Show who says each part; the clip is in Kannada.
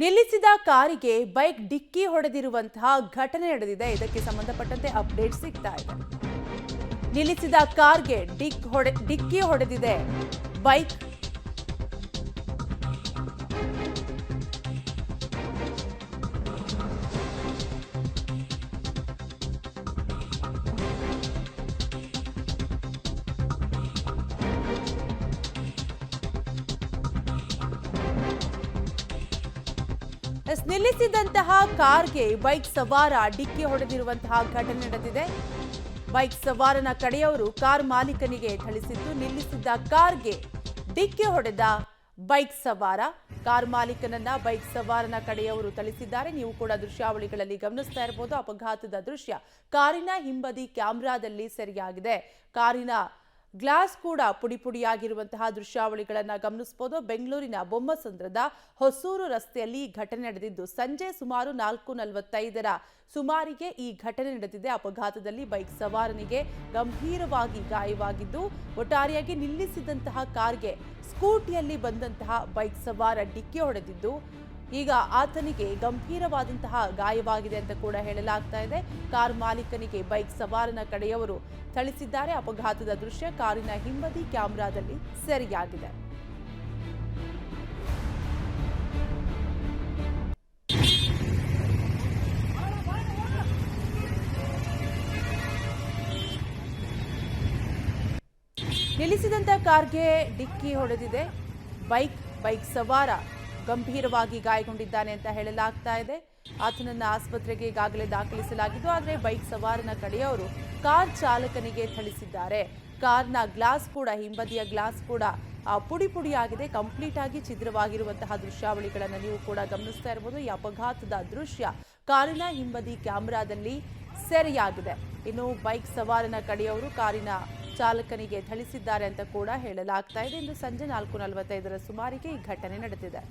Speaker 1: ನಿಲ್ಲಿಸಿದ ಕಾರಿಗೆ ಬೈಕ್ ಡಿಕ್ಕಿ ಹೊಡೆದಿರುವಂತಹ ಘಟನೆ ನಡೆದಿದೆ. ಇದಕ್ಕೆ ಸಂಬಂಧಪಟ್ಟಂತೆ ಅಪ್ಡೇಟ್ ಸಿಗ್ತಾ ಇದೆ. ನಿಲ್ಲಿಸಿದ ಕಾರ್ಗೆ ಡಿಕ್ಕಿ ಹೊಡೆದಿದೆ ಬೈಕ್. ನಿಲ್ಲಿಸಿದಂತಹ ಕಾರ್ಗೆ ಬೈಕ್ ಸವಾರ ಡಿಕ್ಕಿ ಹೊಡೆದಿರುವಂತಹ ಘಟನೆ ನಡೆದಿದೆ. ಬೈಕ್ ಸವಾರನ ಕಡೆಯವರು ಕಾರ್ ಮಾಲೀಕನಿಗೆ ಥಳಿಸಿದ್ದು, ನಿಲ್ಲಿಸಿದ್ದ ಕಾರ್ಗೆ ಡಿಕ್ಕಿ ಹೊಡೆದ ಬೈಕ್ ಸವಾರ ಕಾರ್ ಮಾಲೀಕನನ್ನ ಬೈಕ್ ಸವಾರನ ಕಡೆಯವರು ಥಳಿಸಿದ್ದಾರೆ. ನೀವು ಕೂಡ ದೃಶ್ಯಾವಳಿಗಳಲ್ಲಿ ಗಮನಿಸ್ತಾ ಇರಬಹುದು. ಅಪಘಾತದ ದೃಶ್ಯ ಕಾರಿನ ಹಿಂಬದಿ ಕ್ಯಾಮೆರಾದಲ್ಲಿ ಸೆರೆಯಾಗಿದೆ. ಕಾರಿನ ಗ್ಲಾಸ್ ಕೂಡ ಪುಡಿ ಪುಡಿಯಾಗಿರುವಂತಹ ದೃಶ್ಯಾವಳಿಗಳನ್ನು ಗಮನಿಸಬಹುದು. ಬೆಂಗಳೂರಿನ ಬೊಮ್ಮಸಂದ್ರದ ಹೊಸೂರು ರಸ್ತೆಯಲ್ಲಿ ಈ ಘಟನೆ ನಡೆದಿದ್ದು, ಸಂಜೆ ಸುಮಾರು 4:45 ಸುಮಾರಿಗೆ ಈ ಘಟನೆ ನಡೆದಿದೆ. ಅಪಘಾತದಲ್ಲಿ ಬೈಕ್ ಸವಾರನಿಗೆ ಗಂಭೀರವಾಗಿ ಗಾಯವಾಗಿದ್ದು, ಒಟ್ಟಾರೆಯಾಗಿ ನಿಲ್ಲಿಸಿದಂತಹ ಕಾರ್ಗೆ ಸ್ಕೂಟಿಯಲ್ಲಿ ಬಂದಂತಹ ಬೈಕ್ ಸವಾರ ಡಿಕ್ಕಿ ಹೊಡೆದಿದ್ದು, ಈಗ ಆತನಿಗೆ ಗಂಭೀರವಾದಂತಹ ಗಾಯವಾಗಿದೆ ಅಂತ ಕೂಡ ಹೇಳಲಾಗ್ತಾ ಇದೆ. ಕಾರ್ ಮಾಲೀಕನಿಗೆ ಬೈಕ್ ಸವಾರನ ಕಡೆಯವರು ಥಳಿಸಿದ್ದಾರೆ. ಅಪಘಾತದ ದೃಶ್ಯ ಕಾರಿನ ಹಿಂಬದಿ ಕ್ಯಾಮೆರಾದಲ್ಲಿ ಸೆರೆಯಾಗಿದೆ. ನಿಲ್ಲಿಸಿದಂತ ಕಾರ್ಗೆ ಡಿಕ್ಕಿ ಹೊಡೆದಿದೆ. ಬೈಕ್ ಸವಾರ ಗಂಭೀರವಾಗಿ ಗಾಯಗೊಂಡಿದ್ದಾನೆ ಅಂತ ಹೇಳಲಾಗ್ತಾ ಇದೆ. ಆತನನ್ನ ಆಸ್ಪತ್ರೆಗೆ ಈಗಾಗಲೇ ದಾಖಲಿಸಲಾಗಿದ್ದು, ಆದರೆ ಬೈಕ್ ಸವಾರನ ಕಡೆಯವರು ಕಾರ್ ಚಾಲಕನಿಗೆ ಥಳಿಸಿದ್ದಾರೆ. ಕಾರ್ನ ಗ್ಲಾಸ್ ಕೂಡ, ಹಿಂಬದಿಯ ಗ್ಲಾಸ್ ಕೂಡ ಪುಡಿ ಪುಡಿಯಾಗಿದೆ. ಕಂಪ್ಲೀಟ್ ಆಗಿ ಛಿದ್ರವಾಗಿರುವಂತಹ ದೃಶ್ಯಾವಳಿಗಳನ್ನು ನೀವು ಕೂಡ ಗಮನಿಸ್ತಾ ಇರಬಹುದು. ಈ ಅಪಘಾತದ ದೃಶ್ಯ ಕಾರಿನ ಹಿಂಬದಿ ಕ್ಯಾಮೆರಾದಲ್ಲಿ ಸೆರೆಯಾಗಿದೆ. ಇನ್ನು ಬೈಕ್ ಸವಾರನ ಕಡೆಯವರು ಕಾರಿನ ಚಾಲಕನಿಗೆ ಥಳಿಸಿದ್ದಾರೆ ಅಂತ ಕೂಡ ಹೇಳಲಾಗ್ತಾ ಇದೆ. ಇಂದು ಸಂಜೆ 4:45 ಸುಮಾರಿಗೆ ಈ ಘಟನೆ ನಡೆದಿದೆ.